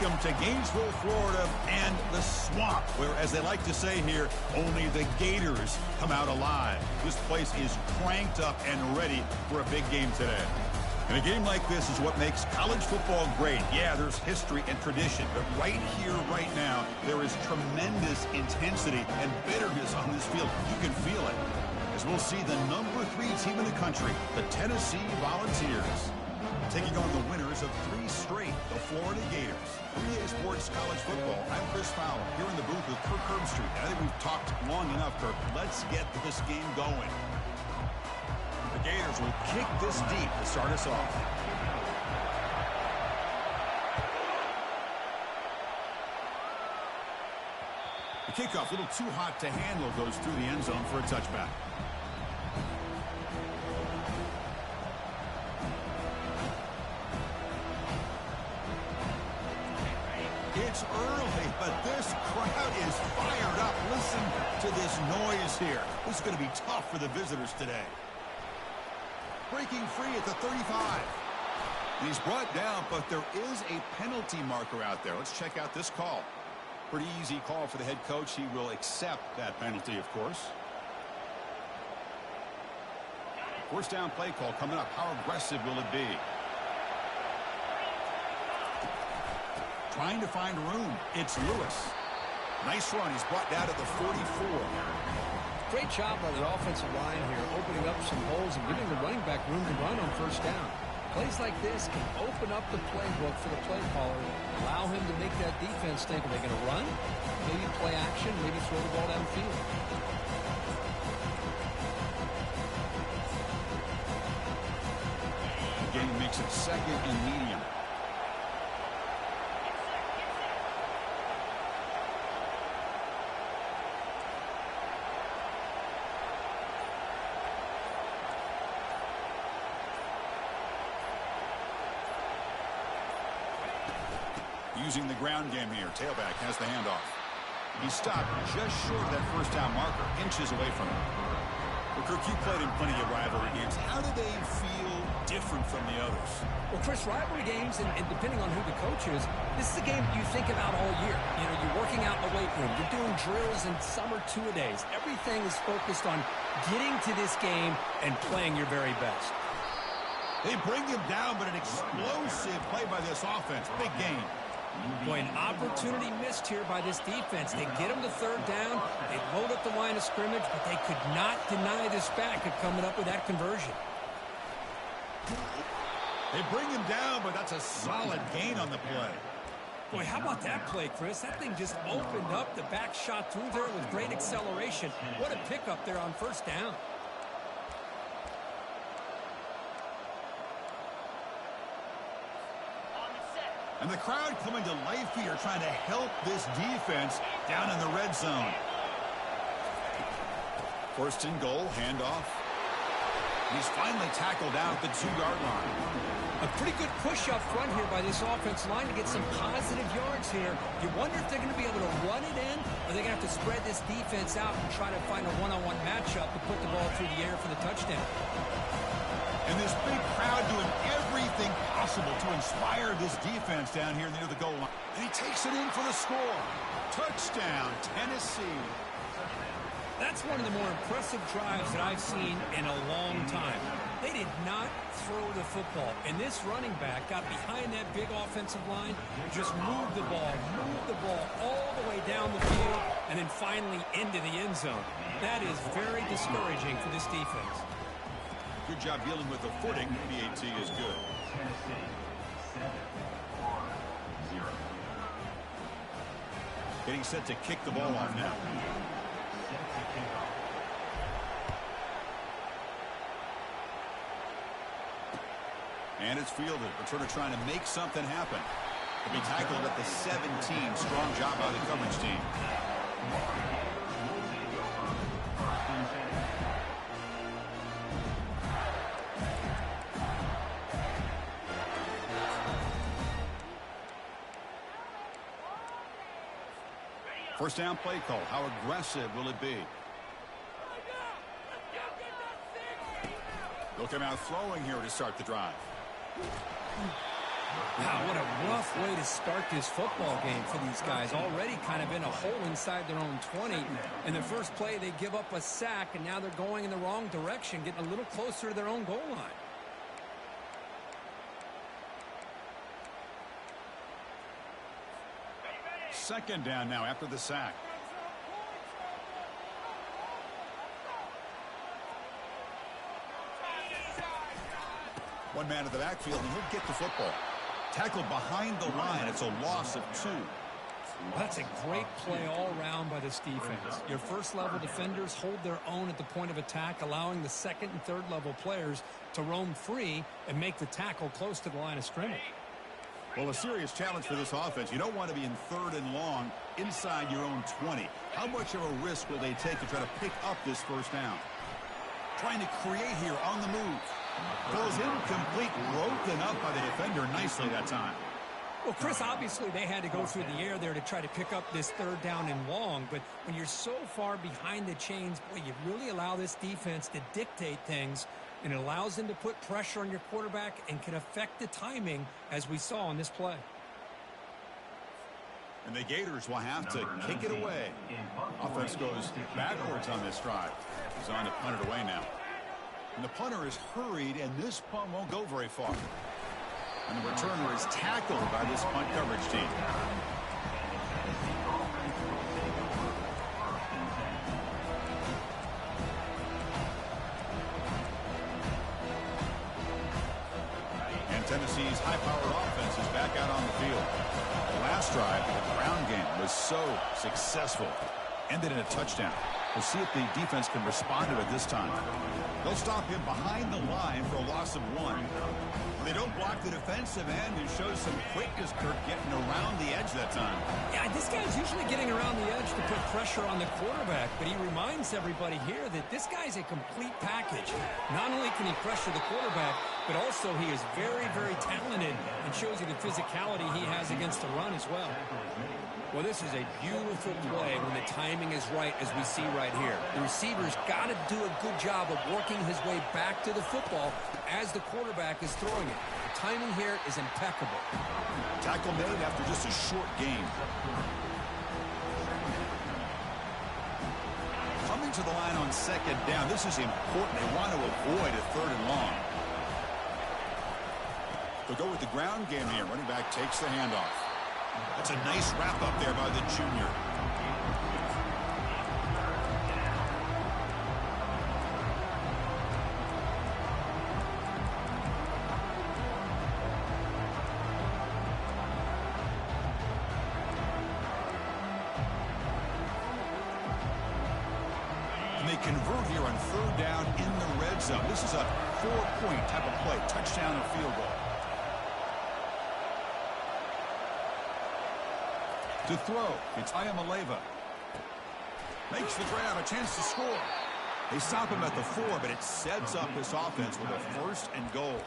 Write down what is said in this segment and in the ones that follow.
welcome to Gainesville, Florida, and the swamp, where, as they like to say here, only the Gators come out alive. This place is cranked up and ready for a big game today. And a game like this is what makes college football great. Yeah, there's history and tradition, but right here, right now, there is tremendous intensity and bitterness on this field. You can feel it. As we'll see the number 3 team in the country, the Tennessee Volunteers, taking on the winners of 3 straight, the Florida Gators. EA Sports College Football, I'm Chris Fowler, here in the booth with Kirk Herbstreit. I think we've talked long enough, Kirk. Let's get this game going. The Gators will kick this deep to start us off. The kickoff, a little too hot to handle, goes through the end zone for a touchback. It's early, but this crowd is fired up. Listen to this noise here. This is going to be tough for the visitors today. Breaking free at the 35. And he's brought down, but there is a penalty marker out there. Let's check out this call. Pretty easy call for the head coach. He will accept that penalty, of course. First down play call coming up. How aggressive will it be? Trying to find room. It's Lewis. Nice run. He's brought down to the 44. Great job by the offensive line here, opening up some holes and giving the running back room to run on first down. Plays like this can open up the playbook for the play caller, allow him to make that defense think, are they going to run? Maybe play action, maybe throw the ball downfield. The game makes it 2nd and medium. Using the ground game here. Tailback has the handoff. He stopped just short of that first down marker, inches away from it. Well, Kirk, you played in plenty of rivalry games. How do they feel different from the others? Well, Chris, rivalry games, and depending on who the coach is, this is a game you think about all year. You know, you're working out in the weight room. You're doing drills and summer two-a-days. Everything is focused on getting to this game and playing your very best. They bring him down, but an explosive play by this offense. Big game. Boy, an opportunity missed here by this defense. They get him to 3rd down. They load up the line of scrimmage, but they could not deny this back of coming up with that conversion. They bring him down, but that's a solid gain on the play. Boy, how about that play, Chris? That thing just opened up. The back shot through there with great acceleration. What a pickup there on first down. And the crowd coming to life here, trying to help this defense down in the red zone. 1st and goal, handoff. He's finally tackled out at the 2-yard line. A pretty good push up front here by this offensive line to get some positive yards here. You wonder if they're going to be able to run it in, or they're going to have to spread this defense out and try to find a one-on-one matchup to put the ball through the air for the touchdown. And this big crowd doing everything possible to inspire this defense down here near the goal line. And he takes it in for the score. Touchdown, Tennessee. That's one of the more impressive drives that I've seen in a long time. They did not throw the football. And this running back got behind that big offensive line, just moved the ball all the way down the field, and then finally into the end zone. That is very discouraging for this defense. Good job dealing with the footing. PAT is good. Getting set to kick the ball off now. And it's fielded. Returner trying to make something happen. He'll be tackled at the 17. Strong job by the coverage team. First down play call. How aggressive will it be? They'll come out throwing here to start the drive. Wow, what a rough way to start this football game for these guys. Already kind of in a hole inside their own 20. In the first play, they give up a sack, and now they're going in the wrong direction, getting a little closer to their own goal line. Second down now after the sack. One man in the backfield, and he'll get the football. Tackled behind the line. It's a loss of 2. That's a great play all around by this defense. Your first-level defenders hold their own at the point of attack, allowing the second and third-level players to roam free and make the tackle close to the line of scrimmage. Well, a serious challenge for this offense. You don't want to be in 3rd and long inside your own 20. How much of a risk will they take to try to pick up this first down? Trying to create here on the move. Goes incomplete, broken up by the defender nicely that time. Well, Chris, obviously they had to go through the air there to try to pick up this 3rd down and long, but when you're so far behind the chains, boy, you really allow this defense to dictate things, and it allows them to put pressure on your quarterback and can affect the timing, as we saw on this play. And the Gators will have to kick it away. Offense goes backwards on this drive. He's on to punt it away now. And the punter is hurried, and this punt won't go very far. And the returner is tackled by this punt coverage team. And Tennessee's high-powered offense is back out on the field. The last drive, the ground game, was so successful. Ended in a touchdown. We'll see if the defense can respond to it this time. They'll stop him behind the line for a loss of 1. They don't block the defensive end and show some quickness, Kirk, getting around the edge that time. Yeah, this guy's usually getting around the edge to put pressure on the quarterback, but he reminds everybody here that this guy's a complete package. Not only can he pressure the quarterback, but also he is very, very talented and shows you the physicality he has against the run as well. Well, this is a beautiful play when the timing is right, as we see right here. The receiver's got to do a good job of working his way back to the football as the quarterback is throwing it. The timing here is impeccable. Tackle made after just a short gain. Coming to the line on second down. This is important. They want to avoid a 3rd and long. They'll go with the ground game here. Running back takes the handoff. That's a nice wrap up there by the junior. And they convert here on 3rd down in the red zone. This is a 4-point type of play. Touchdown or field goal. To throw, it's Ayamaleva. Makes the grab, a chance to score. They stop him at the 4, but it sets up this offense with a 1st and goal.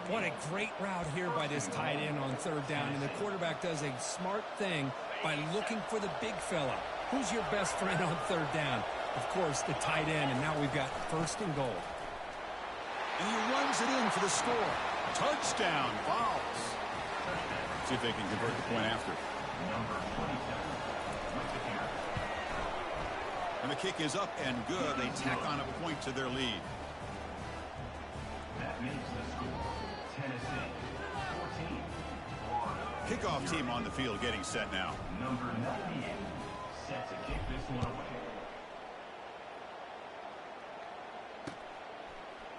What a great route here by this tight end on 3rd down, and the quarterback does a smart thing by looking for the big fella. Who's your best friend on 3rd down? Of course, the tight end, and now we've got 1st and goal. And he runs it in for the score. Touchdown, Vols. See if they can convert the point after. And the kick is up and good. They tack on a point to their lead. That makes the score Tennessee 14. Kickoff team on the field getting set now. Number 98 set to kick this one away.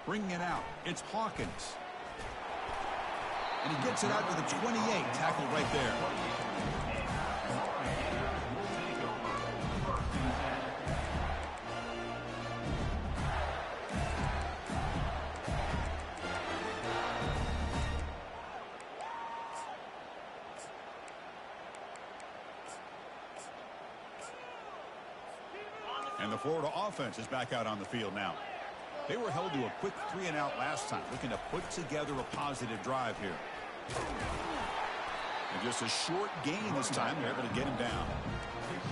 Bringing it out. It's Hawkins. And he gets it out to the 28. Tackled right there. And the Florida offense is back out on the field now. They were held to a quick 3-and-out last time, looking to put together a positive drive here. And just a short gain this time, they're able to get him down.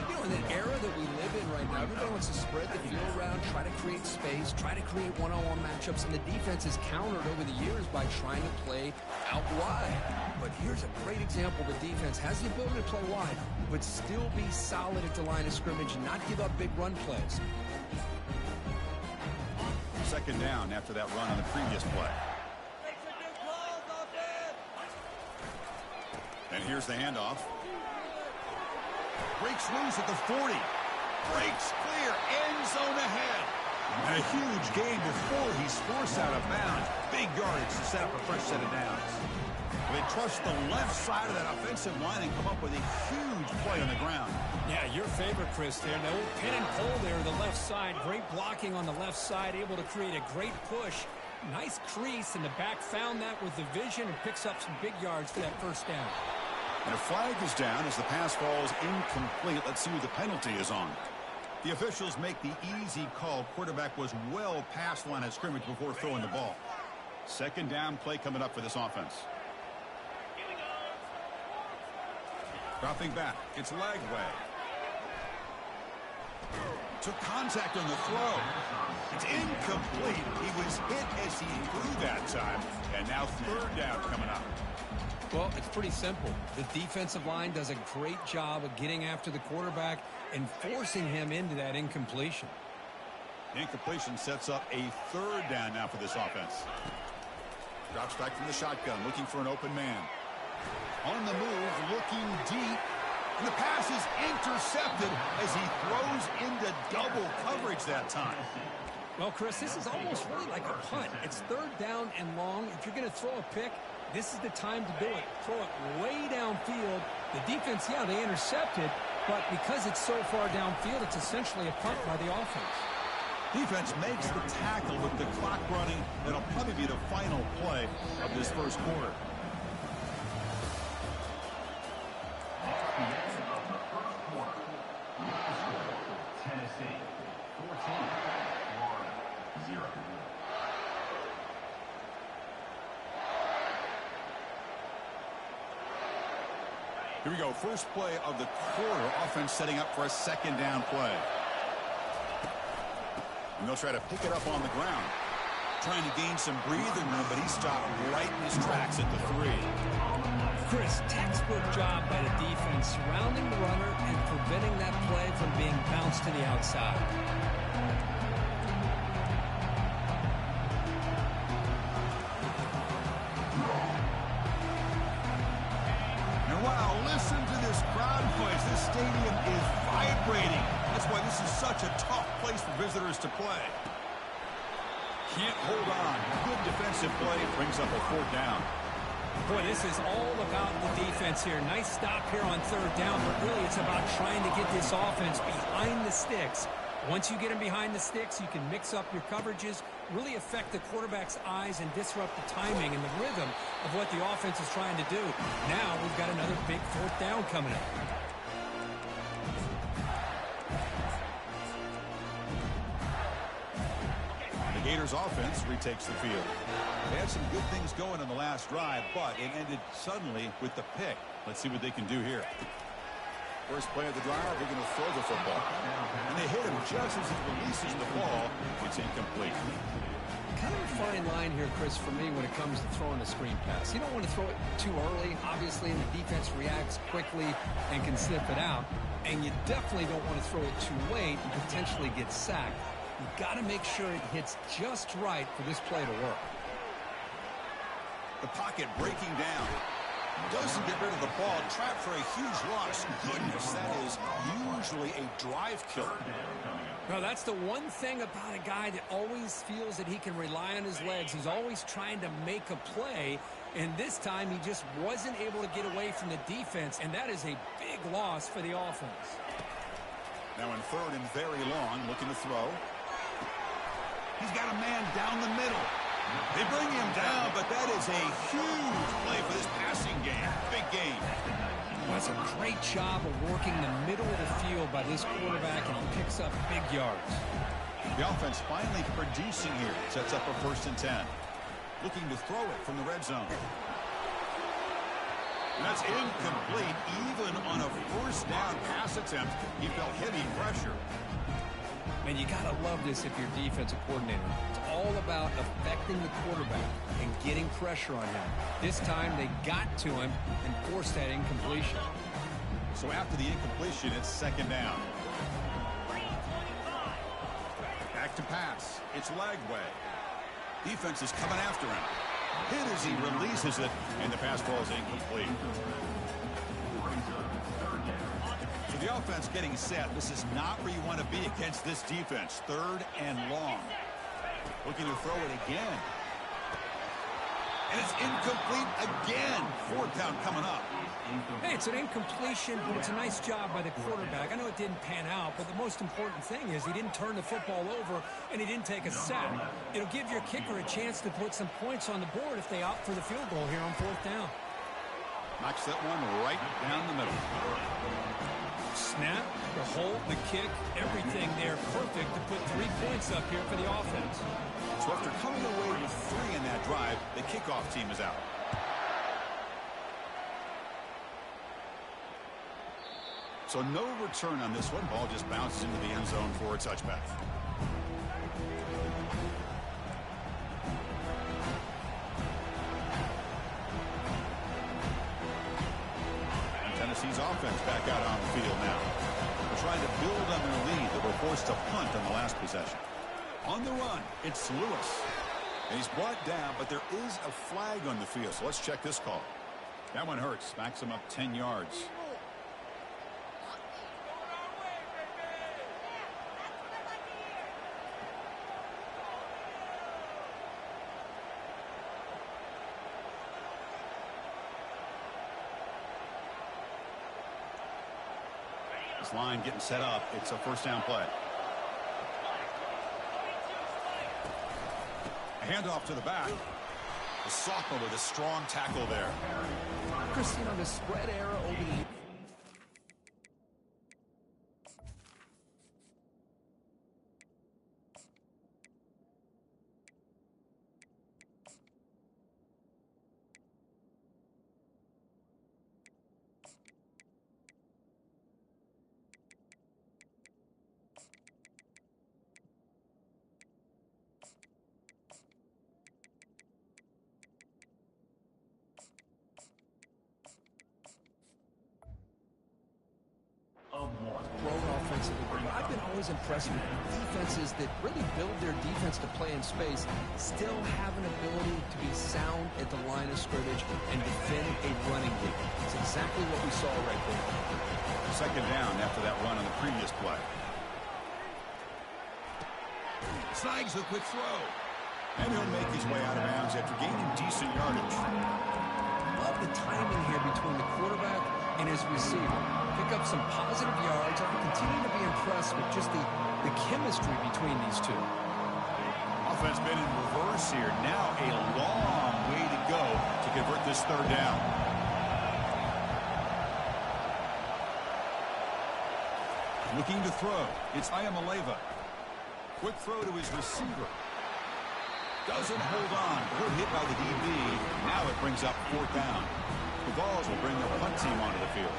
You know, in the era that we live in right now, everybody Everybody wants to spread the field around, try to create space, try to create one-on-one matchups, and the defense has countered over the years by trying to play out wide. But here's a great example. The defense has the ability to play wide, but still be solid at the line of scrimmage and not give up big run plays. Second down after that run on the previous play. And here's the handoff. Breaks loose at the 40. Breaks clear. End zone ahead. And a huge gain before he's forced out of bounds. Big yardage to set up a fresh set of downs. They trust the left side of that offensive line and come up with a huge play on the ground. Yeah, your favorite, Chris, there. The old pin and pull there, the left side. Great blocking on the left side, able to create a great push. Nice crease, and the back found that with the vision and picks up some big yards for that first down. And a flag is down as the pass falls incomplete. Let's see who the penalty is on. The officials make the easy call. Quarterback was well past the line of scrimmage before throwing the ball. Second down play coming up for this offense. Dropping back. It's Lagway. Took contact on the throw. It's incomplete. He was hit as he threw that time. And now third down coming up. Well, it's pretty simple. The defensive line does a great job of getting after the quarterback and forcing him into that incompletion. Incompletion sets up a third down now for this offense. Drops back from the shotgun, looking for an open man. On the move, looking deep. And the pass is intercepted as he throws into double coverage that time. Well, Chris, this is almost really like a punt. It's third down and long. If you're going to throw a pick, this is the time to do it. Throw it way downfield. The defense, yeah, they intercepted, but because it's so far downfield, it's essentially a punt by the offense. Defense makes the tackle with the clock running. That'll probably be the final play of this first quarter. Tennessee 14, Florida 0. Here we go. First play of the quarter. Offense setting up for a second down play. And they'll try to pick it up on the ground. Trying to gain some breathing room, but he stopped right in his tracks at the 3. Chris, textbook job by the defense, surrounding the runner and preventing that play from being bounced to the outside. And wow, listen to this crowd noise. This stadium is vibrating. That's why this is such a tough place for visitors to play. Can't hold on. Good defensive play brings up a fourth down. Boy, this is all about the defense here. Nice stop here on third down, but really it's about trying to get this offense behind the sticks. Once you get them behind the sticks, you can mix up your coverages, really affect the quarterback's eyes and disrupt the timing and the rhythm of what the offense is trying to do. Now we've got another big fourth down coming up. The Gators offense retakes the field. They had some good things going in the last drive, but it ended suddenly with the pick. Let's see what they can do here. First play of the drive, they're going to throw the football. And they hit him just as he releases the ball. It's incomplete. Kind of a fine line here, Chris, for me when it comes to throwing a screen pass. You don't want to throw it too early, obviously, and the defense reacts quickly and can sniff it out. And you definitely don't want to throw it too late and potentially get sacked. You've got to make sure it hits just right for this play to work. The pocket breaking down. Doesn't get rid of the ball. Trapped for a huge loss. Goodness, that is usually a drive killer. Well, that's the one thing about a guy that always feels that he can rely on his legs. He's always trying to make a play, and this time he just wasn't able to get away from the defense, and that is a big loss for the offense. Now in third and very long, looking to throw. He's got a man down the middle. They bring him down, but that is a huge play for this passing game. Big game. Well, that's a great job of working the middle of the field by this quarterback, and he picks up big yards. The offense finally producing here. Sets up a 1st and 10. Looking to throw it from the red zone. That's incomplete. Even on a first down pass attempt, he felt heavy pressure. Man, you got to love this if you're defensive coordinator. It's all about affecting the quarterback and getting pressure on him. This time they got to him and forced that incompletion. So after the incompletion, it's second down. Back to pass. It's Lagway. Defense is coming after him. Hit as he releases it, and the pass ball is incomplete. So the offense getting set. This is not where you want to be against this defense. Third and long. Looking to throw it again. And it's incomplete again. Fourth down coming up. Hey, it's an incompletion, but it's a nice job by the quarterback. I know it didn't pan out, but the most important thing is he didn't turn the football over and he didn't take a sack. It'll give your kicker a chance to put some points on the board if they opt for the field goal here on fourth down. Knocks that one right down the middle. Snap, the hold, the kick, everything there perfect to put 3 points up here for the offense. So after coming away with 3 in that drive, the kickoff team is out. So no return on this one. Ball just bounces into the end zone for a touchback. And Tennessee's offense back out on the field now. They're trying to build on their lead. They were forced to punt on the last possession. On the run, it's Lewis. And he's brought down, but there is a flag on the field. So let's check this call. That one hurts. Smacks him up 10 yards. This line getting set up. It's a first down play. Handoff to the back. The sophomore with a strong tackle there. Christine, on the spread era over the... I've been always impressed with defenses that really build their defense to play in space, still have an ability to be sound at the line of scrimmage and defend a running game. It's exactly what we saw right there. Second down after that run on the previous play. Snags a quick throw. And he'll make his way out of bounds after gaining decent yardage. Love the timing here between the quarterback and his receiver. Pick up some positive yards. I continue to be impressed with just the chemistry between these two. Offense been in reverse here. Now a long way to go to convert this third down. Looking to throw. It's Ayamaleva. Quick throw to his receiver. Doesn't hold on. Good hit by the DB. Now it brings up fourth down. The Vols will bring their punt team onto the field.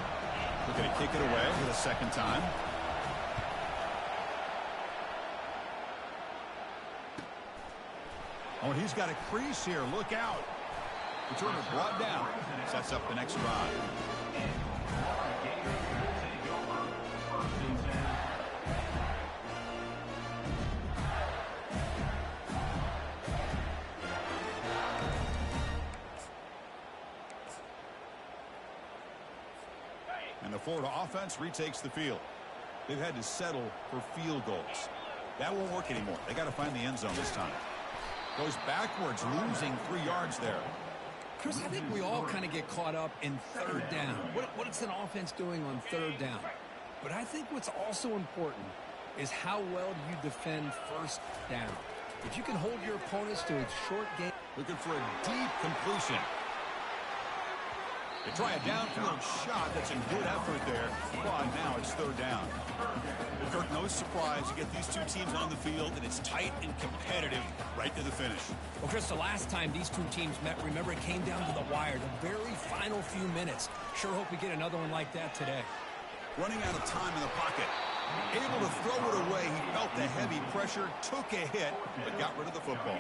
Looking to kick it away for the second time. Oh, he's got a crease here. Look out. Returner brought down. Sets up the next drive. And the Florida offense retakes the field. They've had to settle for field goals. That won't work anymore. They got to find the end zone this time. Goes backwards, losing 3 yards there. Chris, I think we all kind of get caught up in third down. What is an offense doing on third down? But I think what's also important is how well do you defend first down. If you can hold your opponents to a short game. Looking for a deep completion. They try a downfield shot. That's a good effort there. But now it's third down. Kirk, no surprise. You get these two teams on the field, and it's tight and competitive right to the finish. Well, Chris, the last time these two teams met, remember, it came down to the wire, the very final few minutes. Sure hope we get another one like that today. Running out of time in the pocket. Able to throw it away. He felt the heavy pressure, took a hit, but got rid of the football.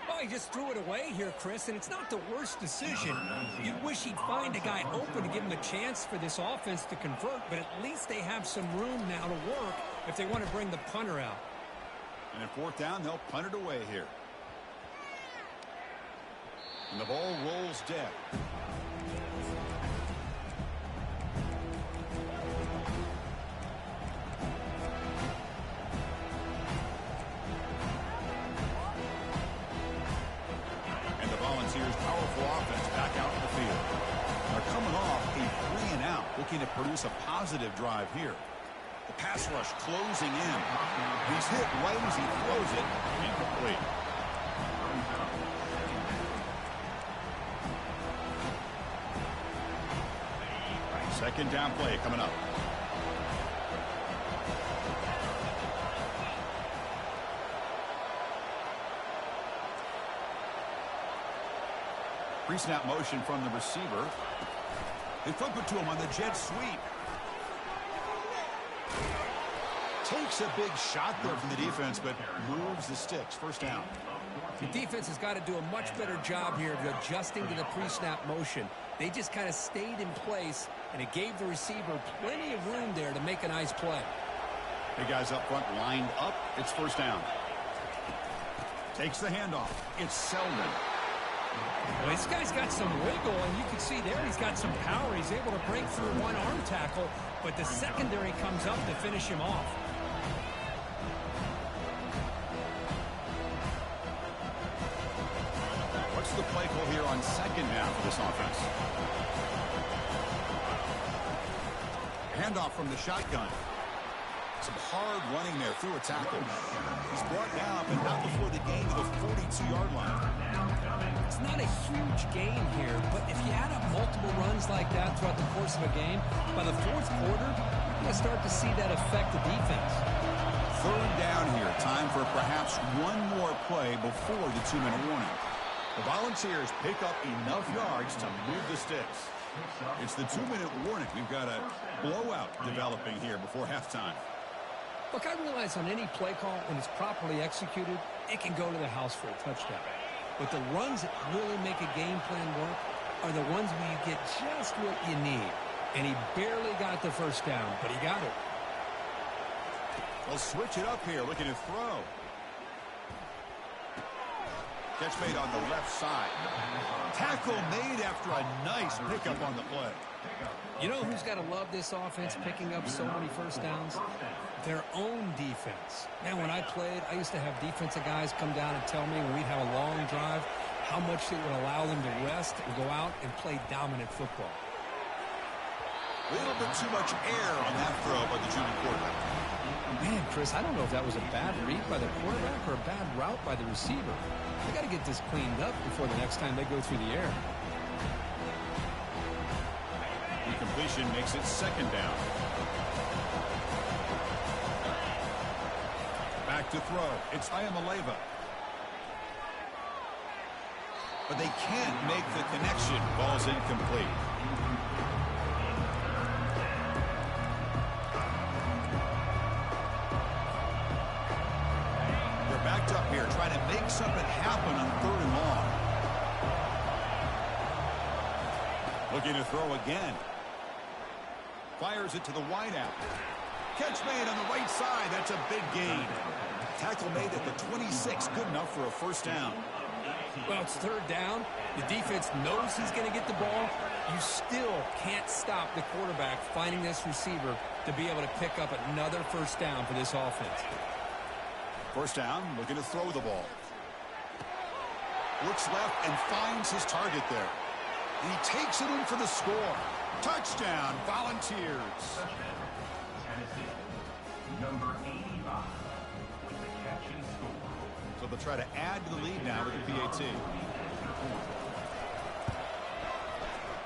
Well, he just threw it away here, Chris, and it's not the worst decision. You wish he'd find a guy open to give him a chance for this offense to convert, but at least they have some room now to work if they want to bring the punter out. And at fourth down, they'll punt it away here. And the ball rolls dead. Volunteers' powerful offense back out in the field. They're coming off a 3-and-out, looking to produce a positive drive here. The pass rush closing in. He's hit right as he throws it. Incomplete. Second down play coming up. Pre-snap motion from the receiver. They flip it to him on the jet sweep. Takes a big shot there from the defense, but moves the sticks. First down. The defense has got to do a much better job here of adjusting to the pre-snap motion. They just kind of stayed in place, and it gave the receiver plenty of room there to make a nice play. The guys up front lined up. It's first down. Takes the handoff. It's Selden. Well, this guy's got some wiggle, and you can see there he's got some power. He's able to break through one arm tackle, but the secondary comes up to finish him off. What's the play call here on second down for this offense? Handoff from the shotgun. Some hard running there through a tackle. He's brought down, but not before the gain of the 42-yard line. It's not a huge gain here, but if you add up multiple runs like that throughout the course of a game, by the fourth quarter, you're going to start to see that affect the defense. Third down here. Time for perhaps one more play before the 2-minute warning. The Volunteers pick up enough yards to move the sticks. It's the 2-minute warning. We've got a blowout developing here before halftime. Look, I realize on any play call, when it's properly executed, it can go to the house for a touchdown. But the runs that really make a game plan work are the ones where you get just what you need. And he barely got the first down, but he got it. They'll switch it up here, looking to throw. Catch made on the left side. Tackle made after a nice pickup on the play. You know who's got to love this offense picking up so many first downs? Their own defense. Man, when I played, I used to have defensive guys come down and tell me when we'd have a long drive how much it would allow them to rest and go out and play dominant football. A little bit too much air on that throw by the junior quarterback. Man, Chris, I don't know if that was a bad read by the quarterback or a bad route by the receiver. They got to get this cleaned up before the next time they go through the air. Incompletion makes it second down. Back to throw. It's Ayamaleva. But they can't make the connection. Ball's incomplete. They're backed up here trying to make something happen on 3rd and long. Looking to throw again. Fires it to the wideout. Catch made on the right side. That's a big gain. Tackle made at the 26. Good enough for a first down. Well, it's 3rd down. The defense knows he's going to get the ball. You still can't stop the quarterback finding this receiver to be able to pick up another first down for this offense. First down, looking to throw the ball. Looks left and finds his target there. And he takes it in for the score. Touchdown, Volunteers. Tennessee, number 85, with the catch and score. So they'll try to add to the lead now with the PAT.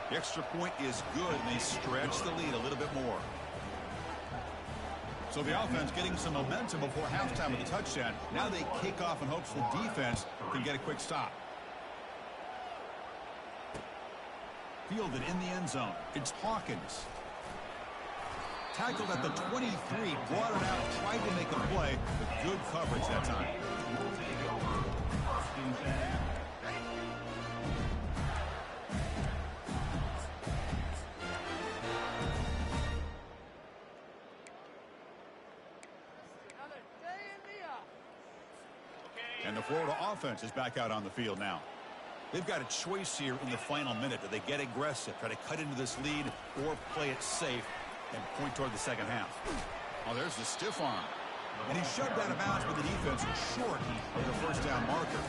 The extra point is good, and they stretch the lead a little bit more. So the offense getting some momentum before halftime with a touchdown. Now they kick off in hopes the defense can get a quick stop. Fielded in the end zone. It's Hawkins. Tackled at the 23, brought it out, tried to make a play, but good coverage that time. And the Florida offense is back out on the field now. They've got a choice here in the final minute. Do they get aggressive, try to cut into this lead, or play it safe and point toward the second half? Oh, there's the stiff arm. And he shoved out of bounds, but the defense was short of the first down marker.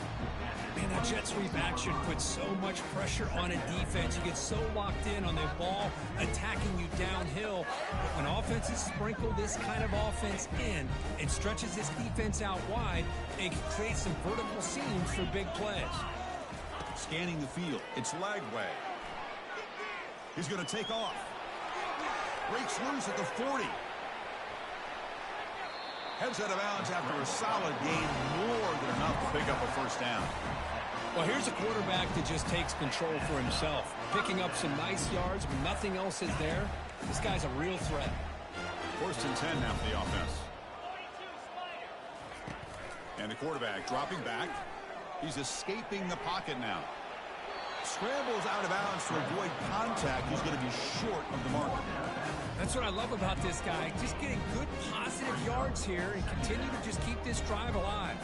Man, that jet sweep action puts so much pressure on a defense. You get so locked in on the ball attacking you downhill. But when offenses sprinkle this kind of offense in, it stretches this defense out wide and can create some vertical seams for big plays. Scanning the field. It's Lagway. He's going to take off. Breaks loose at the 40. Heads out of bounds after a solid gain, more than enough to pick up a first down. Well, here's a quarterback that just takes control for himself. Picking up some nice yards when nothing else is there. This guy's a real threat. First and 10 now for the offense. And the quarterback dropping back. He's escaping the pocket now. Scrambles out of bounds to avoid contact. He's going to be short of the mark. That's what I love about this guy. Just getting good positive yards here and continue to just keep this drive alive.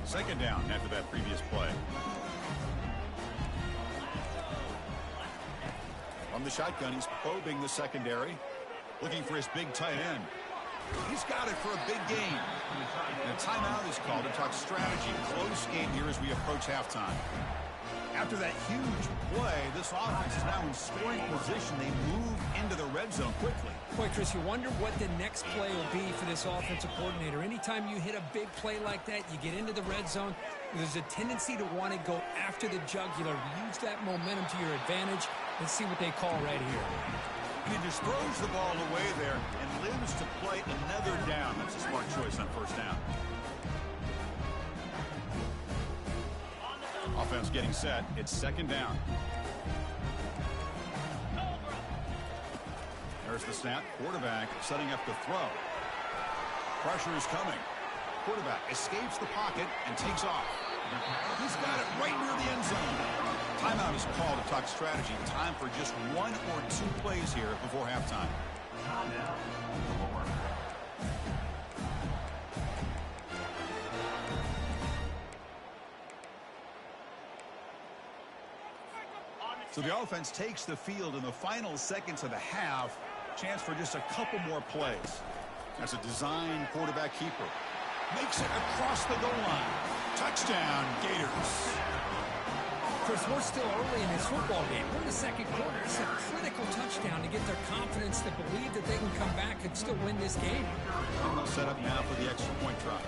Second down after that previous play. From the shotgun, he's probing the secondary. Looking for his big tight end. He's got it for a big gain. And a timeout is called to talk strategy. Close game here as we approach halftime. After that huge play, this offense is now in scoring position. They move into the red zone quickly. Boy, Chris, you wonder what the next play will be for this offensive coordinator. Anytime you hit a big play like that, you get into the red zone, there's a tendency to want to go after the jugular. Use that momentum to your advantage. Let's see what they call right here. He just throws the ball away there and lives to play another down. That's a smart choice on first down. Offense getting set. It's second down. There's the snap. Quarterback setting up the throw. Pressure is coming. Quarterback escapes the pocket and takes off. He's got it right near the end zone. Timeout is called to talk strategy. Time for just one or two plays here before halftime. So the offense takes the field in the final seconds of the half. Chance for just a couple more plays. That's a design quarterback keeper. Makes it across the goal line. Touchdown, Gators. Chris, we're still early in this football game. We're in the second quarter. It's a critical touchdown to get their confidence to believe that they can come back and still win this game. And they'll set up now for the extra point try.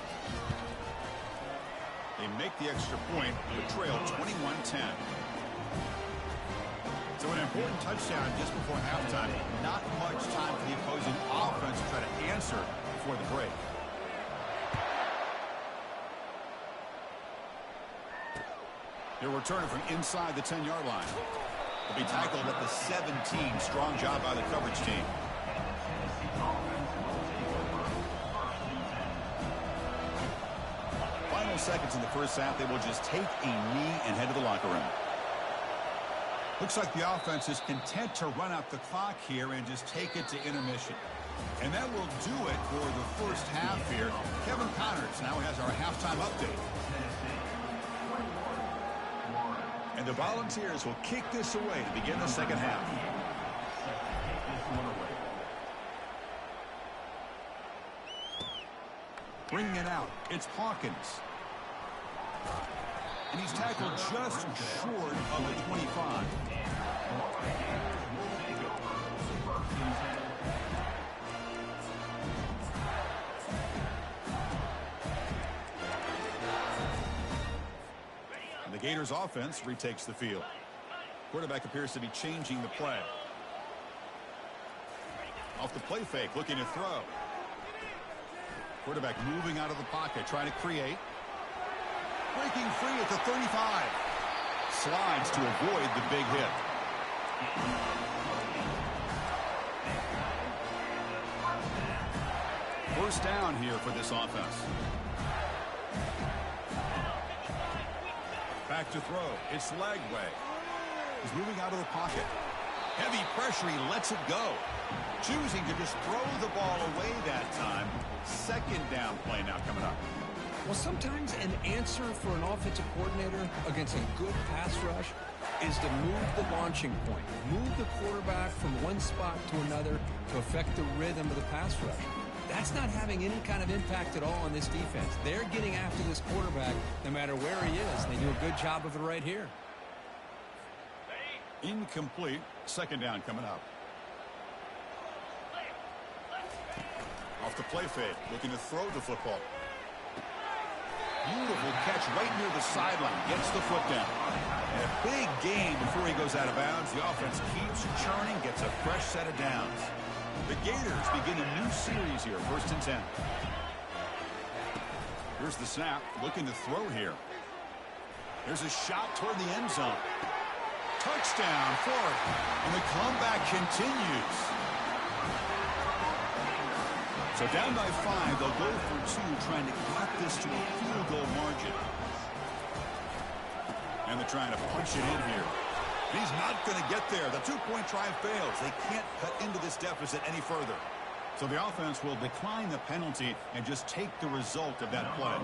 They make the extra point with trail 21-10. So an important touchdown just before halftime. Not much time for the opposing offense to try to answer before the break. They're returning from inside the 10-yard line. They'll be tackled at the 17. Strong job by the coverage team. Final seconds in the first half. They will just take a knee and head to the locker room. Looks like the offense is content to run out the clock here and just take it to intermission. And that will do it for the first half here. Kevin Connors now has our halftime update. And the Volunteers will kick this away to begin the second half. Bringing it out, it's Hawkins. And he's tackled just short of the 25. And the Gators offense retakes the field. Quarterback appears to be changing the play. Off the play fake, looking to throw. Quarterback moving out of the pocket, trying to create. Breaking free at the 35. Slides to avoid the big hit. First down here for this offense. Back to throw. It's Lagway. He's moving out of the pocket. Heavy pressure. He lets it go. Choosing to just throw the ball away that time. Second down play now coming up. Well, sometimes an answer for an offensive coordinator against a good pass rush is to move the launching point. Move the quarterback from one spot to another to affect the rhythm of the pass rush. That's not having any kind of impact at all on this defense. They're getting after this quarterback no matter where he is. They do a good job of it right here. Incomplete. Second down coming up. Off the play fake. Looking to throw the football. Beautiful catch right near the sideline. Gets the foot down. And a big gain before he goes out of bounds. The offense keeps churning. Gets a fresh set of downs. The Gators begin a new series here. 1st and 10. Here's the snap. Looking to throw here. There's a shot toward the end zone. Touchdown, Florida. And the comeback continues. So down by 5, they'll go for 2, trying to cut this to a field goal margin. And they're trying to punch it in here. He's not going to get there. The two-point try fails. They can't cut into this deficit any further. So the offense will decline the penalty and just take the result of that play.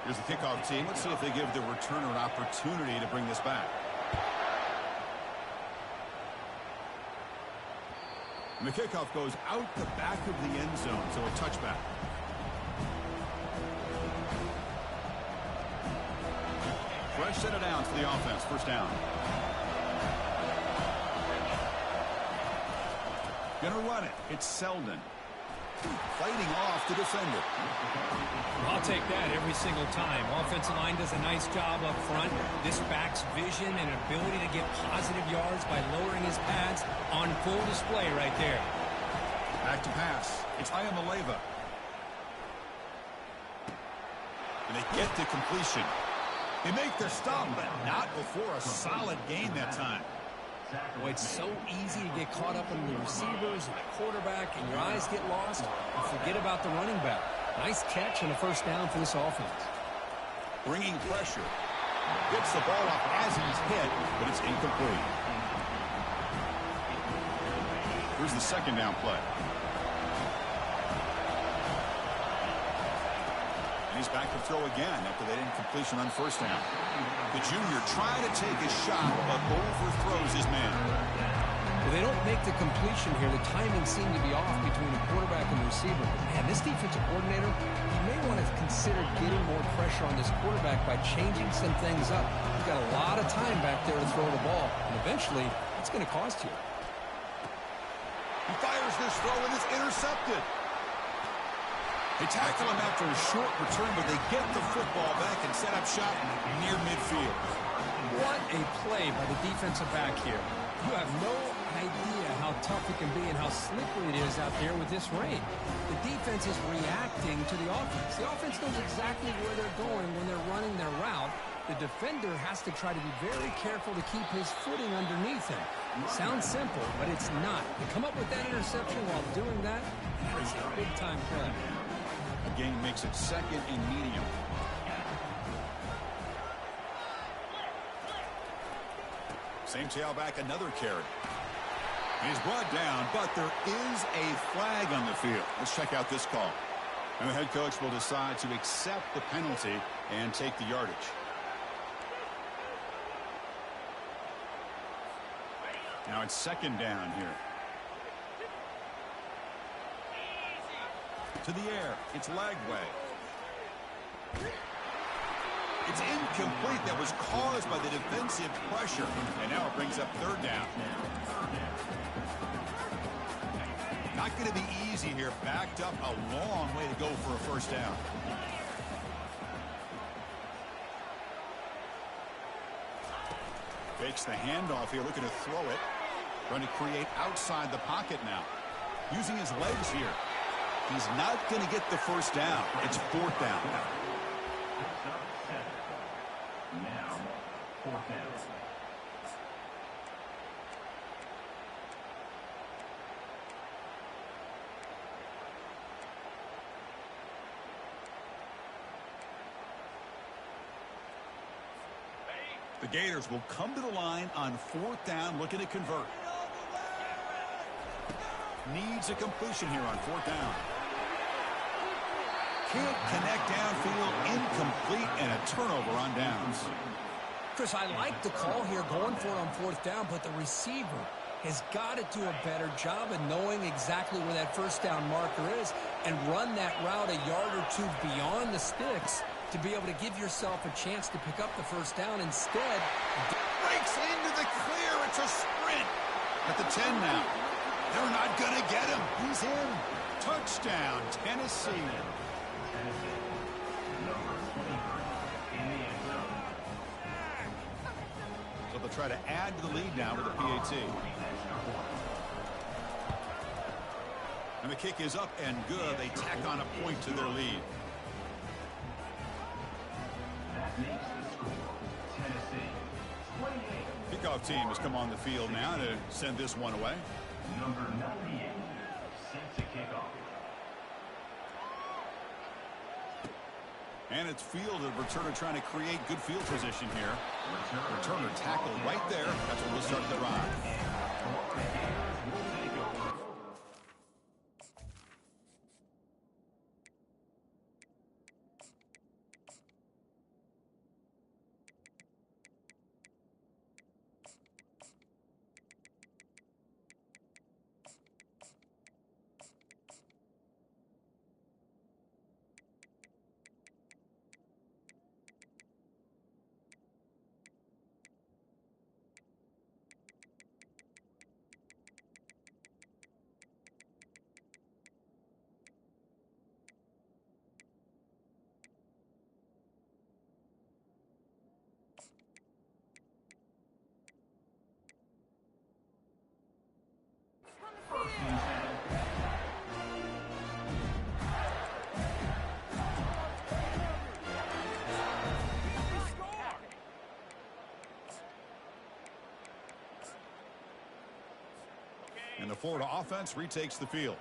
Here's the kickoff team. Let's see if they give the returner an opportunity to bring this back. And the kickoff goes out the back of the end zone, so a touchback. Fresh set of downs for the offense. First down. Gonna run it. It's Selden. Fighting off the defender. I'll take that every single time. Offensive line does a nice job up front. This back's vision and ability to get positive yards by lowering his pads on full display right there. Back to pass. It's Ayamaleva. And they get the completion. They make their stop, but not before a solid gain that time. Boy, it's so easy to get caught up in the receivers and the quarterback, and your eyes get lost. You forget about the running back. Nice catch and a first down for this offense. Bringing pressure. Gets the ball up as he's hit, but it's incomplete. Here's the second down play. And he's back to throw again after that incompletion on first down. The junior trying to take a shot, but overthrows his man. Well, they don't make the completion here. The timing seemed to be off between the quarterback and the receiver. But, man, this defensive coordinator, he may want to consider getting more pressure on this quarterback by changing some things up. He's got a lot of time back there to throw the ball, and eventually it's going to cost you. He fires this throw, and it's intercepted. They tackle him after a short return, but they get the football back and set up shop near midfield. What a play by the defensive back here. You have no idea how tough it can be and how slippery it is out there with this rain. The defense is reacting to the offense. The offense knows exactly where they're going when they're running their route. The defender has to try to be very careful to keep his footing underneath him. Sounds simple, but it's not. To come up with that interception while doing that, that is a big-time play. The game makes it second and medium. Same tailback, another carry. He's brought down, but there is a flag on the field. Let's check out this call. And the head coach will decide to accept the penalty and take the yardage. Now it's second down here. To the air. It's Lagway. It's incomplete. That was caused by the defensive pressure. And now it brings up third down. Not going to be easy here. Backed up a long way to go for a first down. Fake Fakes the handoff here, looking to throw it. Trying to create outside the pocket now. Using his legs here. He's not going to get the first down. It's fourth down. Now, fourth down. The Gators will come to the line on fourth down, looking to convert. Needs a completion here on fourth down. Can't connect downfield, incomplete, and a turnover on downs. Chris, I like the call here going for it on fourth down, but the receiver has got to do a better job of knowing exactly where that first down marker is and run that route a yard or two beyond the sticks to be able to give yourself a chance to pick up the first down. Instead, Breaks into the clear. It's a sprint. At the 10 now. They're not going to get him. He's in. Touchdown, Tennessee. Number 23 in the end zone. So they'll try to add to the lead now with a PAT. And the kick is up and good. They tack on a point to their lead. That makes the score Tennessee 28. Kickoff team has come on the field now to send this one away. Number 98 set to kick off. And it's fielded. Returner trying to create good field position here. Returner tackled right there. That's where we'll start the drive. And the Florida offense retakes the field.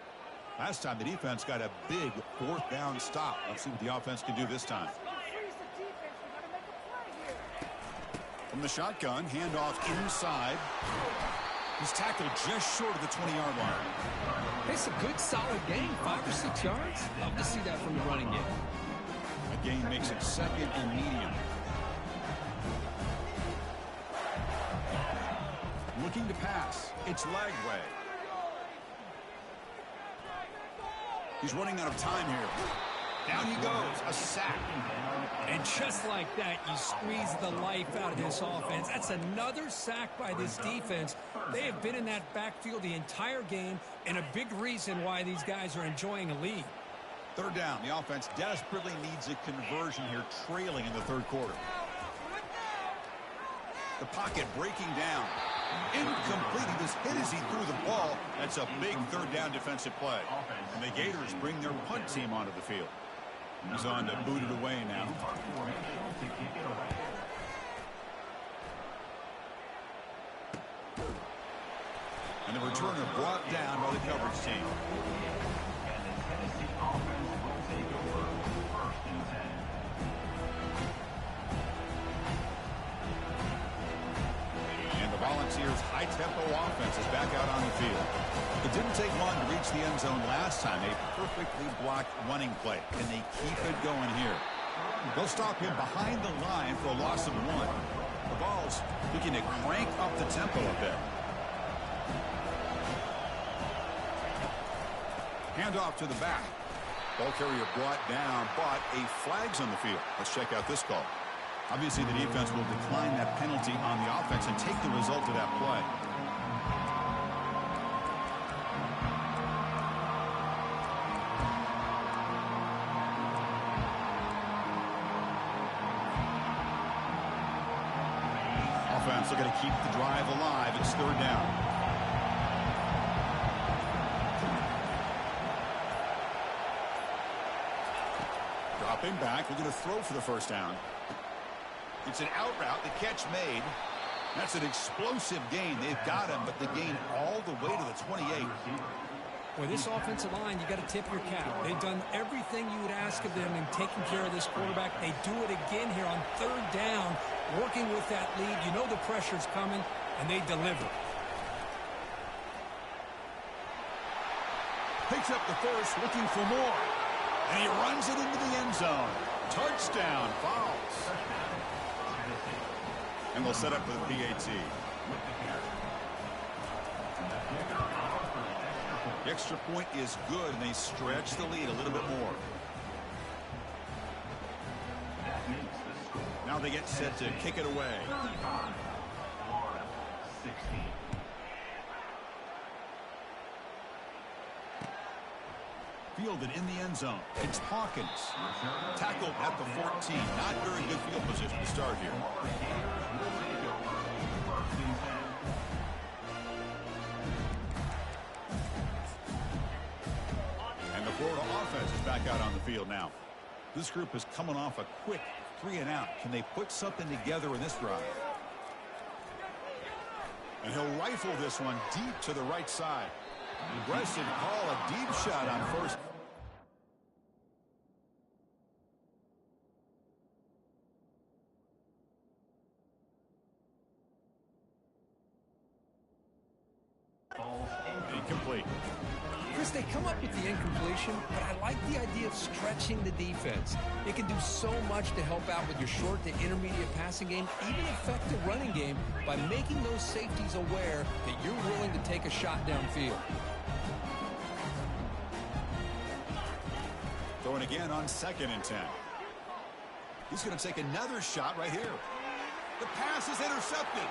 Last time the defense got a big fourth down stop. Let's see what the offense can do this time. From the shotgun, handoff inside. He's tackled just short of the 20-yard line. it's a good, solid game, 5 or 6 yards. Love to see that from the running game. That gain makes it second and medium. Looking to pass. It's Lagway. He's running out of time here. Down he goes. A sack. And just like that, you squeeze the life out of this offense. That's another sack by this defense. They have been in that backfield the entire game, and a big reason why these guys are enjoying a lead. Third down. The offense desperately needs a conversion here, trailing in the third quarter. The pocket breaking down. Incomplete. He was hit as he threw the ball. That's a big third down defensive play. And the Gators bring their punt team onto the field. He's on to boot it away now. And the returner brought down by the coverage team. And the Tennessee offense will take over first and 10. And the Volunteers' high-tempo offense is back out on the field. It didn't take long to reach the end zone last time. A perfectly blocked running play. Can they keep it going here? They'll stop him behind the line for a loss of 1. The Vols looking to crank up the tempo a bit. Handoff to the back. Ball carrier brought down, but a flag's on the field. Let's check out this call. Obviously, the defense will decline that penalty on the offense and take the result of that play. Offense looking to keep the drive alive. It's third down. Dropping back, looking to throw for the first down. It's an out route, the catch made. That's an explosive gain. They've got him, but the gain all the way to the 28. Boy, this offensive line, you got to tip your cap. They've done everything you would ask of them in taking care of this quarterback. They do it again here on third down, working with that lead. You know the pressure's coming, and they deliver. Picks up the first, looking for more. And he runs it into the end zone. Touchdown, fouls. And they'll set up for the PAT. The extra point is good, and they stretch the lead a little bit more. Now they get set to kick it away. Fielded in the end zone. It's Hawkins. Tackled at the 14. Not very good field position to start here. And the Florida offense is back out on the field now. This group is coming off a quick 3-and-out. Can they put something together in this drive? And he'll rifle this one deep to the right side. Aggressive call, a deep shot on first. Incomplete. Chris, they come up with the incompletion, but I like the idea of stretching the defense. It can do so much to help out with your short to intermediate passing game, even affect the running game by making those safeties aware that you're willing to take a shot downfield. Throwing again on 2nd and 10. He's going to take another shot right here. The pass is intercepted.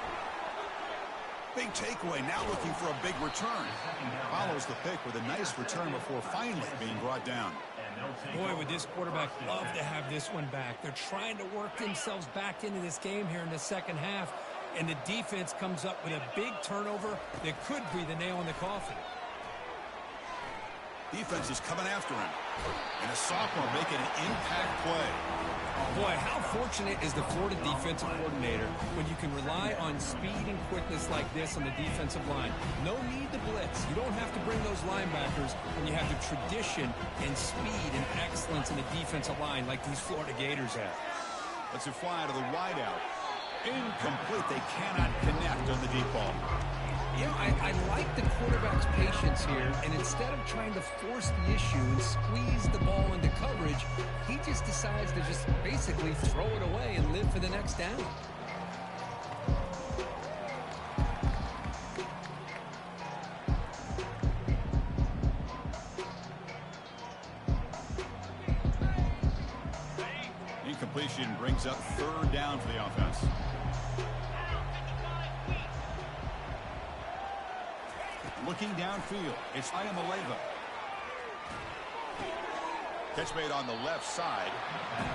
Big takeaway, now looking for a big return. Follows the pick with a nice return before finally being brought down. Boy, would this quarterback love to have this one back. They're trying to work themselves back into this game here in the second half, and the defense comes up with a big turnover that could be the nail in the coffin. Defense is coming after him. And a sophomore making an impact play. Boy, how fortunate is the Florida defensive coordinator when you can rely on speed and quickness like this on the defensive line. No need to blitz. You don't have to bring those linebackers when you have the tradition and speed and excellence in the defensive line like these Florida Gators have. Let's it fly to the wideout. Incomplete. They cannot connect on the deep ball. You know, I like the quarterback's patience here, and instead of trying to force the issue and squeeze the ball into coverage, he just decides to just basically throw it away and live for the next down. Incompletion brings up third down for the offense. Looking downfield, it's Ayamaleva. Catch made on the left side.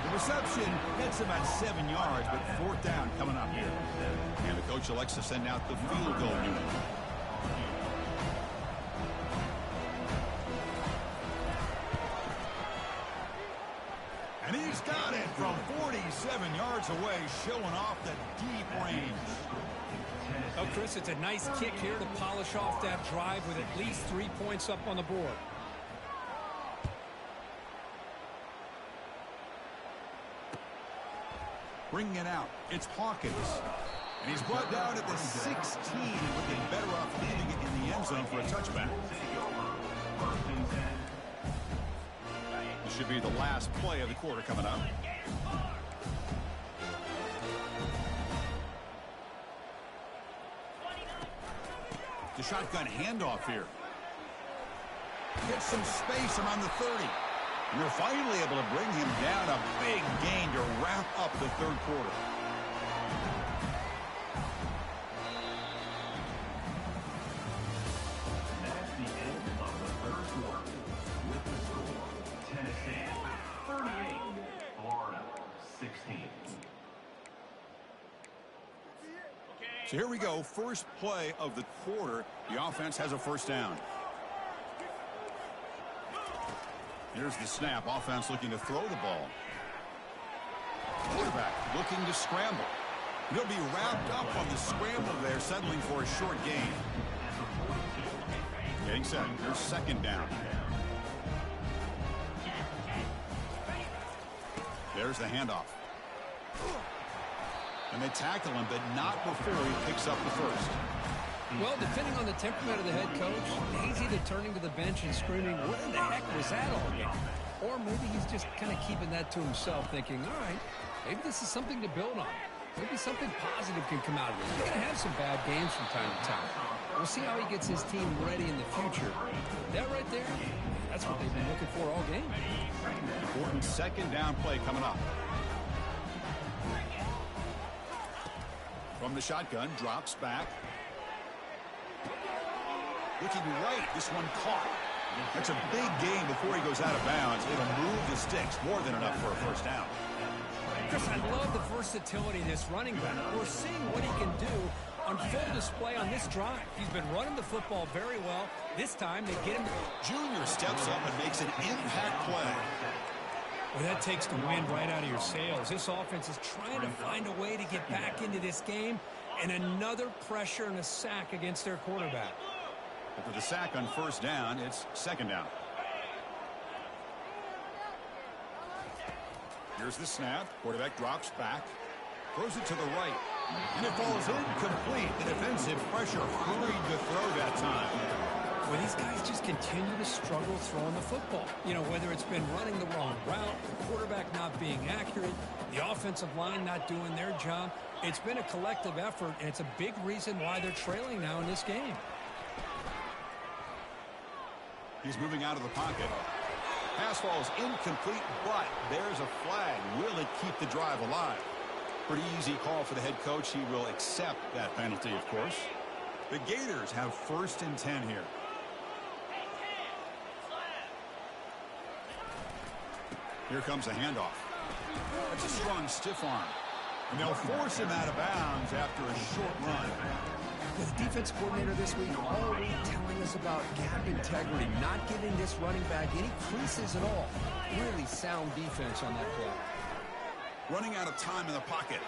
The reception gets him at 7 yards, but fourth down coming up here. And the coach elects to send out the field goal unit. And he's got it from 47 yards away, showing off the deep range. Oh, Chris, it's a nice kick here to polish off that drive with at least 3 points up on the board. Bringing it out, it's Hawkins. And he's brought down at the 16, looking better off leaving it in the end zone for a touchback. This should be the last play of the quarter coming up. The shotgun handoff here. Gets some space around the 30. And they're finally able to bring him down. A big gain to wrap up the third quarter. That's the end of the third quarter. With the score, Tennessee 38, Florida 16. So here we go. First play of the quarter. The offense has a first down. Here's the snap. Offense looking to throw the ball. Quarterback looking to scramble. He'll be wrapped up on the scramble there, settling for a short gain. Getting set. Here's second down. There's the handoff. And they tackle him, but not before he picks up the first. Well, depending on the temperament of the head coach, he's either turning to the bench and screaming, what in the heck was that all game? Or maybe he's just kind of keeping that to himself, thinking, all right, maybe this is something to build on. Maybe something positive can come out of this. He's going to have some bad games from time to time. We'll see how he gets his team ready in the future. That right there, that's what they've been looking for all game. Important second down play coming up. From the shotgun, drops back. Looking right, this one caught. That's a big gain before he goes out of bounds. It'll move the sticks, more than enough for a first down. Chris, I love the versatility of this running back. We're seeing what he can do on full display on this drive. He's been running the football very well. This time they get him. Junior steps up and makes an impact play. Well, that takes the wind right out of your sails. This offense is trying to find a way to get back into this game, and another pressure and a sack against their quarterback. After the sack on first down, it's second down. Here's the snap. Quarterback drops back. Throws it to the right. And it falls incomplete. The defensive pressure hurried the throw that time. Well, these guys just continue to struggle throwing the football. You know, whether it's been running the wrong route, the quarterback not being accurate, the offensive line not doing their job. It's been a collective effort, and it's a big reason why they're trailing now in this game. He's moving out of the pocket. Pass falls incomplete, but there's a flag. Will it keep the drive alive? Pretty easy call for the head coach. He will accept that penalty, of course. The Gators have first and 10 here. Here comes a handoff. That's a strong stiff arm. And they'll force him out of bounds after a short run. The defense coordinator this week already telling us about gap integrity, not giving this running back any creases at all. Really sound defense on that play. Running out of time in the pocket.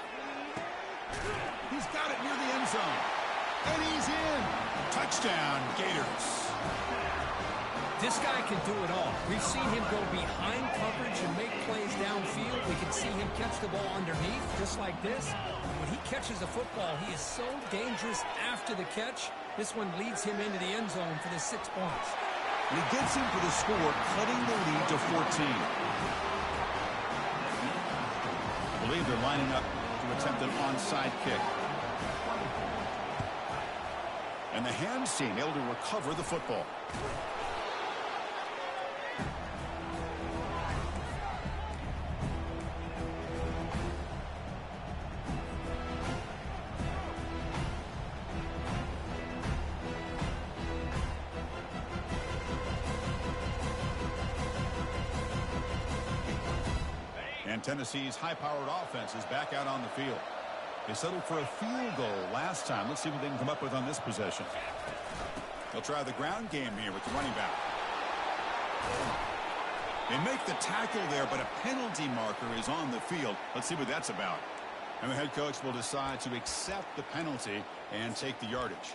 He's got it near the end zone. And he's in. Touchdown, Gators. This guy can do it all. We've seen him go behind coverage and make plays downfield. We can see him catch the ball underneath, just like this. When he catches a football, he is so dangerous after the catch. This one leads him into the end zone for the 6 points. And he gets him for the score, cutting the lead to 14. I believe they're lining up to attempt an onside kick. And the hands team able to recover the football. And Tennessee's high-powered offense is back out on the field. They settled for a field goal last time. Let's see what they can come up with on this possession. They'll try the ground game here with the running back. They make the tackle there, but a penalty marker is on the field. Let's see what that's about. And the head coach will decide to accept the penalty and take the yardage.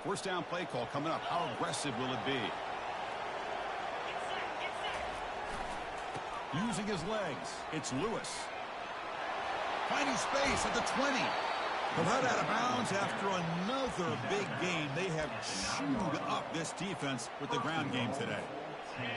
First down play call coming up. How aggressive will it be? Using his legs. It's Lewis. Finding space at the 20. But right out of bounds after another big gain. They have chewed up this defense with the ground game today.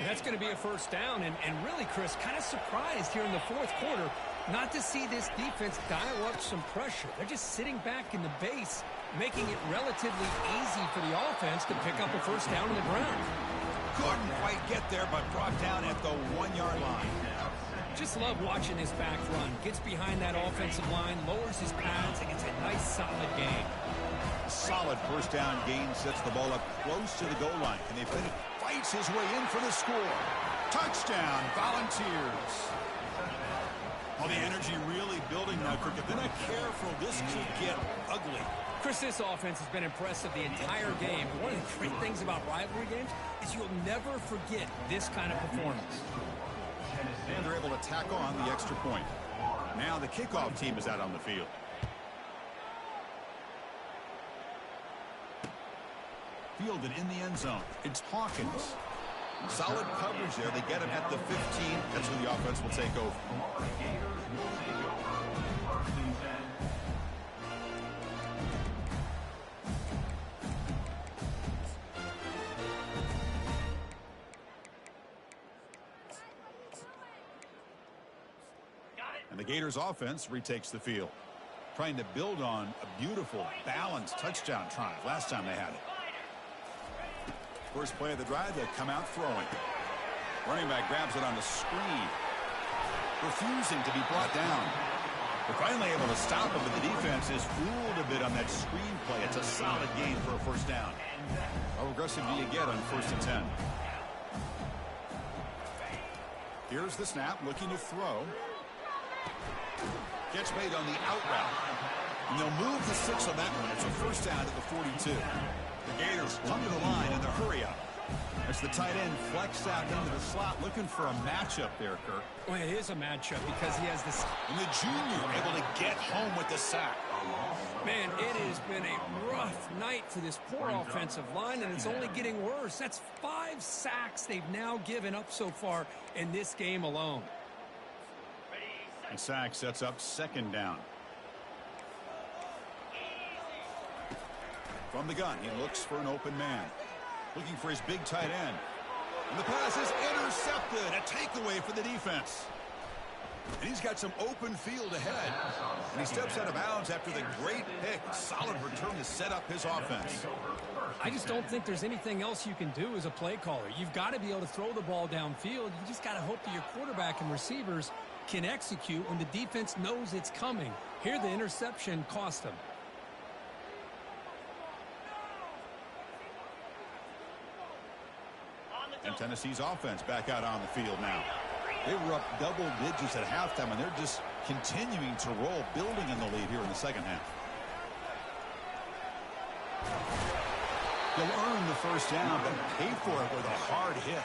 That's going to be a first down. And really, Chris, kind of surprised here in the fourth quarter not to see this defense dial up some pressure. They're just sitting back in the base, making it relatively easy for the offense to pick up a first down on the ground. Couldn't quite get there, but brought down at the 1-yard line. Just love watching this back run. Gets behind that offensive line, lowers his pads, and gets a nice, solid gain. Solid first down gain sets the ball up close to the goal line. Can they finish? Fight fights his way in for the score. Touchdown, Volunteers. Well, the energy really building now, Kirk. If they're not careful, this could get ugly. Chris, this offense has been impressive the entire game. But one of the great things about rivalry games is you'll never forget this kind of performance. And they're able to tack on the extra point. Now the kickoff team is out on the field. Fielded in the end zone. It's Hawkins. Solid coverage there. They get him at the 15. That's who the offense will take over. And the Gators offense retakes the field, trying to build on a beautiful, balanced touchdown drive last time they had it. First play of the drive, they'll come out throwing. Running back grabs it on the screen, refusing to be brought down. They're finally able to stop him, but the defense is fooled a bit on that screen play. It's a solid gain for a first down. How aggressive do you get on 1st and 10? Here's the snap, looking to throw. Catch made on the out route. And they'll move the 6 on that one. It's a first down at the 42. The Gators come to the line in the hurry-up. As the tight end flexed out into the slot, looking for a matchup there, Kirk. Well, it is a matchup because he has this. And the junior able to get home with the sack. Man, it has been a rough night for this poor offensive line, and it's only getting worse. That's 5 sacks they've now given up so far in this game alone. And sack sets up 2nd down. From the gun, he looks for an open man. Looking for his big tight end. And the pass is intercepted. A takeaway for the defense. And he's got some open field ahead. And he steps out of bounds after the great pick. Solid return to set up his offense. I just don't think there's anything else you can do as a play caller. You've got to be able to throw the ball downfield. You just got to hope that your quarterback and receivers can execute when the defense knows it's coming. Here, the interception cost them. And Tennessee's offense back out on the field now. They were up double digits at halftime, and they're just continuing to roll, building in the lead here in the second half. They'll earn the first down, but pay for it with a hard hit.